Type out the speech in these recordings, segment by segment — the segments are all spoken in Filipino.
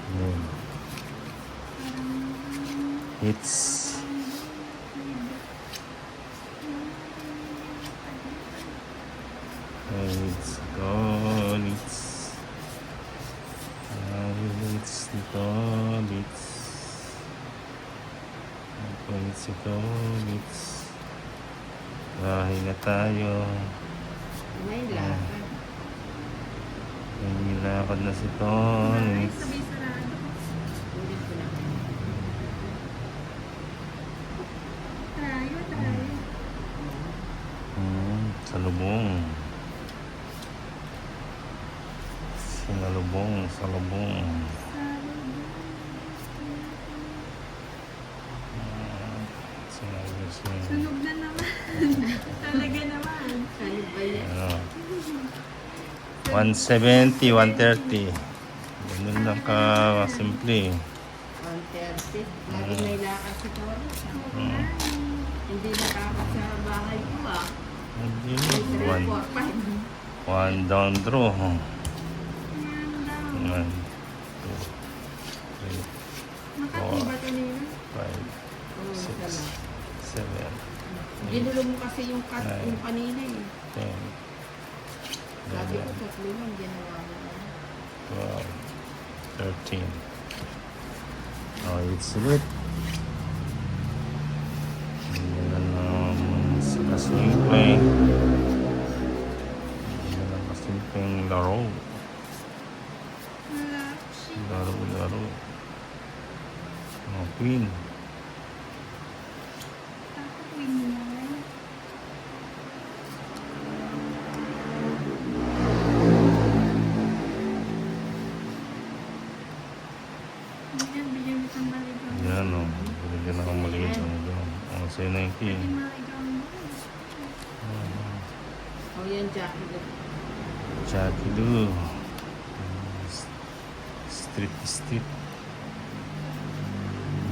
Yun. It's Golits. Golits. Bahay na tayo. May lakad. May lakad na si Golits. Sabay sarado. Ulit ko lang. Tayo. Salubong. Salubong. Sunog na naman. Talaga naman. Ano ba yan? 170, 130. Ganun lang ka simple. 130. Lagi may lakad si Tori. Hindi nakakot sa bahay ko ah. Hindi. 3, 4, 5. One down draw. 1, 2, 3, Makati ba ito nila? 5, 6, 7, Ginulo mo kasi yung cut Nine. yung kanina eh. 10, Sabi ko 11, tatlo yung ginawa mo. 12, 13. Oh, it's lit. Yan sa kasimpleng. Yan ang kasimpleng laro. Laro. Oh, queen. Yan o. Binigyan na akong maliit ang gano'n. Oh, sa'yo na yung king. O yan, Jackie. Jackie Lou. Street.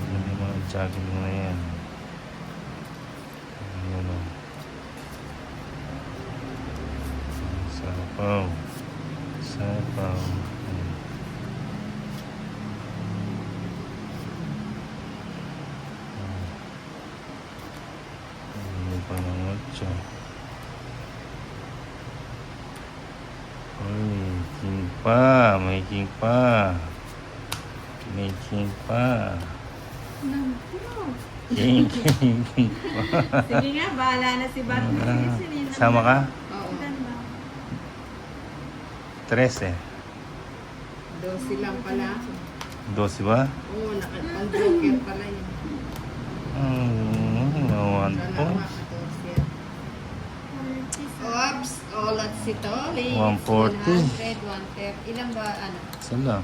Yan yung mga Jackie Lou na yan. Yan o. Sapaw. Ano pa ng 8. Uy, king pa. May king pa. King pa. Sige nga, bahala na si Bat. Sama ka? Oo. 13. 12 lang pala. 12 ba? Oo, nakapag-joker pala yun. Nawan po. Dalawa, 14. Oops, at si Toli. 140. 100, 130. Ilan ba, ano? Isa lang.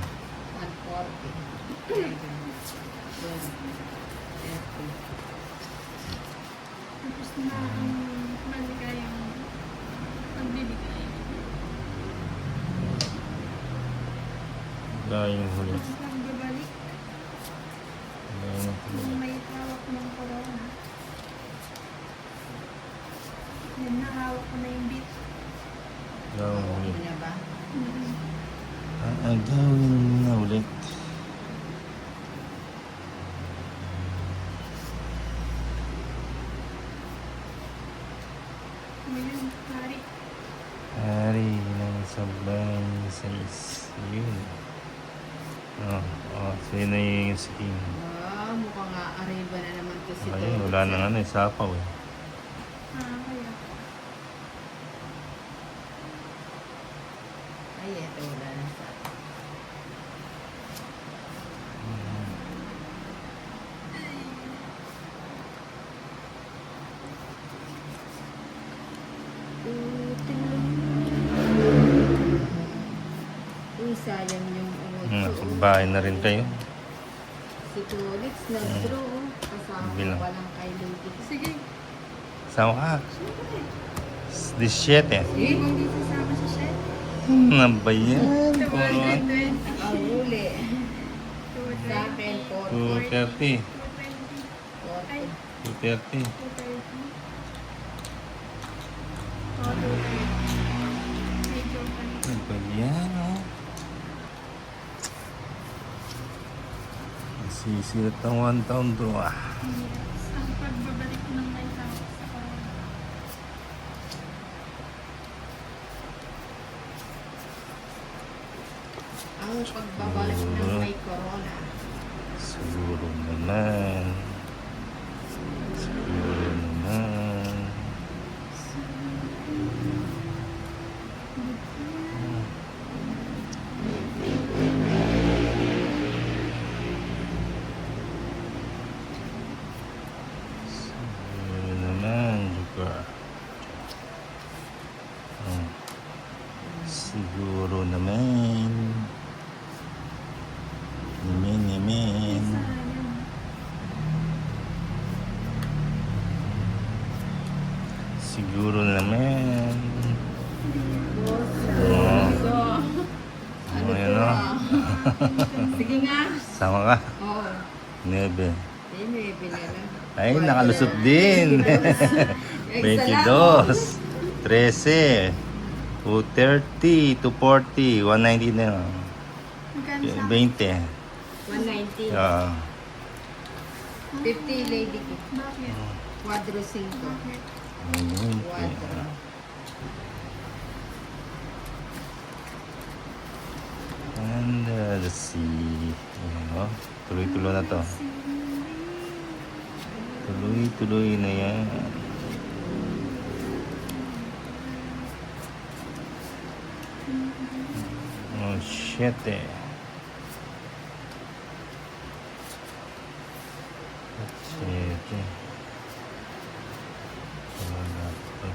140. Tapos na maligayang pagbibigay. Dahil yung huli. Tapos pagbabalik, Dahil yung huli. kung may hawak ng corona. Yan na, hawak ko na yung beat. Dahil yung huli. Ano ba? Agawin na ulit. Ngayon, hari. Hari ng sablay sa yun. Sa'yo na yung skin. Mukhang arriba na naman to si Ayun, wala nang ano, sapaw eh. Kaya. Ay, eto, wala na sa. Uy, sayang yung Nakapagbahay na rin kayo. Si Tulix nag-draw. Kasama Bilang. pa lang kay Luigi. Sige. Sama ka. 17 eh. Sige, kung di sasama sa shed. Ano ba yan? 220. Ang huli. Sa akin, 230. 220. Ay, 230. 230. Oh, 230. Medyo Ano ba yan? Sisirat ng 1 taon to ah. Yes. Ang pagbabalik ng lighthouse sa corona. Ang pagbabalik ng may corona. Siguro naman. Siguro naman. Siguro naman juga. Oh. Siguro naman. Naman. Sayang. Siguro naman. So, ano Oh, to? yan, oh. Sige nga. Sama ka? Oo. Nebe. Eh, may binala. Ay, nakalusot din. 22. 13. 230. 240. 190 na yun. Magkano sa 20. 190. Ah. 50 lady ko. Bakit? Quadro 5. Bakit? Quadro. And let's see. Ayan, oh. Tuloy-tuloy na to. Tuloy-tuloy na yan. Oh, shit eh. Shit eh. Wala to.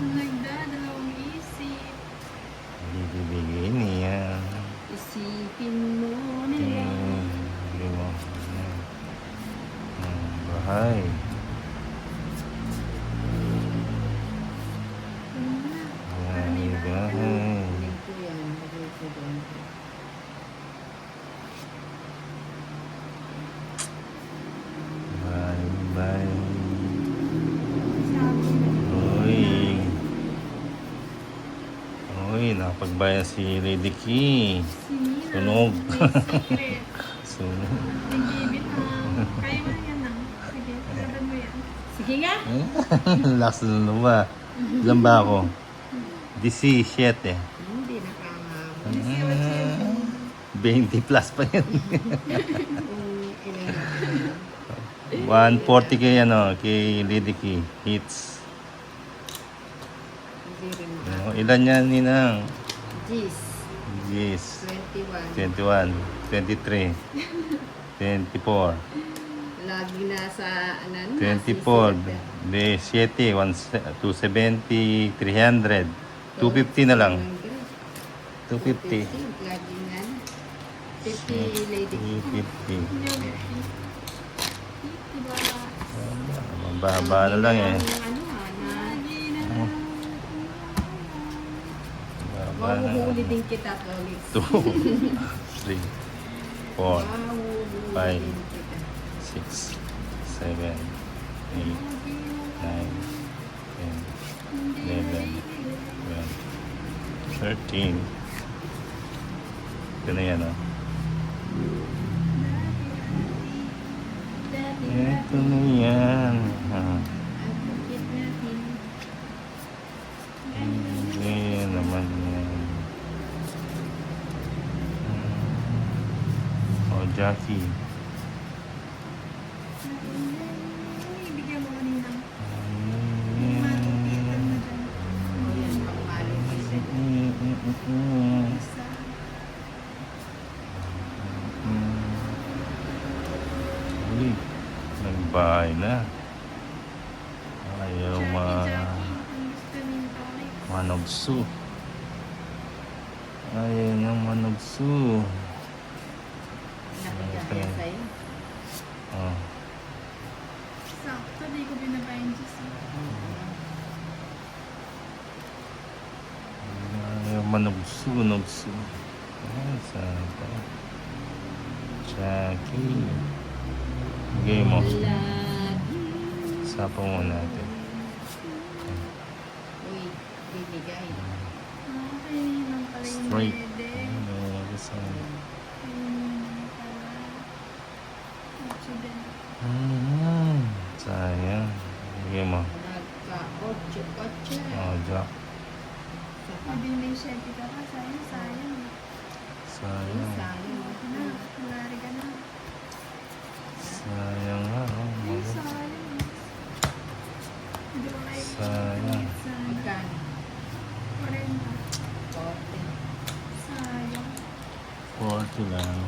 Ang nagdadalawang isip. Bibigay niya. Isipin mo nila. Lima. Bahay. Bahay, bahay. Hindi ko yan. Lagay ko doon. Bahay, bahay. Sabi na. Uy. Uy, nakapagbayan si Lady Key. Si Nina. Sunog. May secret. Sunog. Nag-ibit na. Kaya mo yan na. Sige, laban mo yan. Sige nga. Lakas na luma. Ilan ba ako? 17. Hindi nakangako. Kasi what's yun? 20 plus pa yun. Kung ilan. 140 kay ano, kay Lady Key. Hits. Hindi rin Oh, ilan yan, Ninang? Gis. Yes. 21. 21, 23, 24, Lagi nasa, ano, 24, de 7, 270, 300, 250 na lang. 250. Lagi nga. 50 lady. 250. Diba? Mababa na lang eh. Ano, na, Lagi na. Mababa na lang. mahuhuli din kita, Lolis. 2, 3, 4, Mahuhuli Five. din kita. 6, 7, 8, 9, 10, 11, 13. Ito na yan, oh. Ito na yan. Ah, hindi naman yan. Oh, Jackie. Ibigyan mo kanina. Ayan. Matupitan mo dyan. O yan, pangmalo kasi. Isa. Uy, nagbahay na. Ayaw Jackie. Ang gusto niyo toys. manugso. Ayaw na manugso. Nakikaya sa'yo. Oh. Sakto, di ko binabayan Diyos. Ayaw manugso. Ay, sapa. Jackie. Bigay mo. Lagi. Sapa mo natin. Uy, bibigay. Okay, lang pala yung Straight. pwede. Sayang. Sayang. Na, malari ka na. Sayang nga, oh. Ay, sayang. Hindi ko na Sayang. Sayang. Magkano? 40. 40. Sayang. 40 lang.